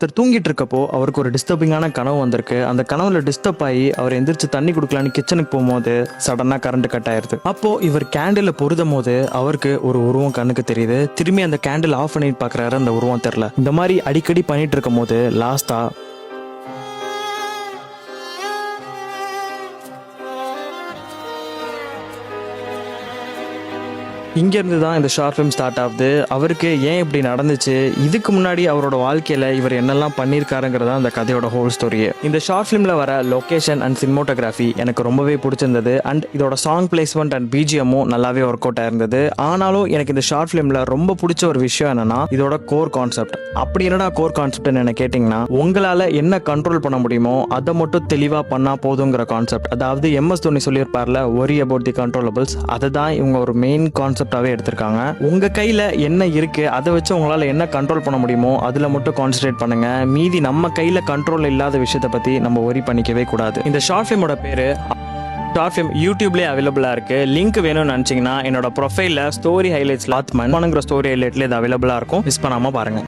ஒருத்தர் தூங்கிட்டு இருக்கப்போ அவருக்கு ஒரு டிஸ்டர்பிங்கான கனவு வந்திருக்கு. அந்த கனவுல டிஸ்டர்ப் ஆகி அவர் எந்திரிச்சு தண்ணி குடுக்கலான்னு கிச்சனுக்கு போகும்போது சடனா கரண்ட் கட் ஆயிருது. அப்போ இவர் கேண்டில் பொருதும் போது அவருக்கு ஒரு உருவம் கண்ணுக்கு தெரியுது. திரும்பி அந்த கேண்டில் ஆஃப் பண்ணிட்டு பாக்குறாரு, அந்த உருவம் தெரியல. இந்த மாதிரி அடிக்கடி பண்ணிட்டு இருக்கும் போது லாஸ்டா இங்கேருந்து தான் இந்த ஷார்ட் ஃபிலிம் ஸ்டார்ட் ஆகுது. அவருக்கு ஏன் இப்படி நடந்துச்சு, இதுக்கு முன்னாடி அவரோட வாழ்க்கையில் இவர் என்னெல்லாம் பண்ணியிருக்காருங்கிறதா அந்த கதையோட ஹோல் ஸ்டோரியே. இந்த ஷார்ட் ஃபிலிமில் வர லொக்கேஷன் அண்ட் சினிமோட்டோகிராஃபி எனக்கு ரொம்பவே பிடிச்சிருந்தது. அண்ட் இதோட சாங் பிளேஸ்மெண்ட் அண்ட் பிஜிஎம்மும் நல்லாவே ஒர்க் அவுட் ஆயிருந்தது. ஆனாலும் எனக்கு இந்த ஷார்ட் ஃபிலிமில் ரொம்ப பிடிச்ச ஒரு விஷயம் என்னன்னா இதோட கோர் கான்செப்ட். அப்படி என்னடா கோர் கான்செப்ட்னு என்ன கேட்டிங்கன்னா, உங்களால் என்ன கண்ட்ரோல் பண்ண முடியுமோ அதை மட்டும் தெளிவாக பண்ணால் போதுங்கிற கான்செப்ட். அதாவது MS தோனி சொல்லியிருப்பார்ல, ஒரி அபவுட் தி கண்ட்ரோலபிள்ஸ். அதை தான் இவங்க ஒரு மெயின் கான்செப்டாவே எடுத்திருக்காங்க. உங்க கையில என்ன இருக்கு அதை வச்சு உங்களால என்ன கண்ட்ரோல் பண்ண முடியுமோ அதுல மட்டும் கான்சென்ட்ரேட் பண்ணுங்க. மீதி நம்ம கையில கண்ட்ரோல் இல்லாத விஷயத்தை பத்தி நம்ம ஒரி பண்ணிக்கவே கூடாது. இந்த ஷார்ட் ஃபிலிமோட பேரு ஷார்ட் ஃபிலிம் யூடியூப்லேயே அவைலபிளா இருக்கு. லிங்க் வேணும்னு நினைச்சீங்கன்னா என்னோட ப்ரொஃபைல்ல ஸ்டோரி ஹைலைட்ஸ்ல ஆத்மன் ஸ்டோரி ஹைலைட்ல இது அவைலபிளா இருக்கும். மிஸ் பண்ணாம பாருங்க.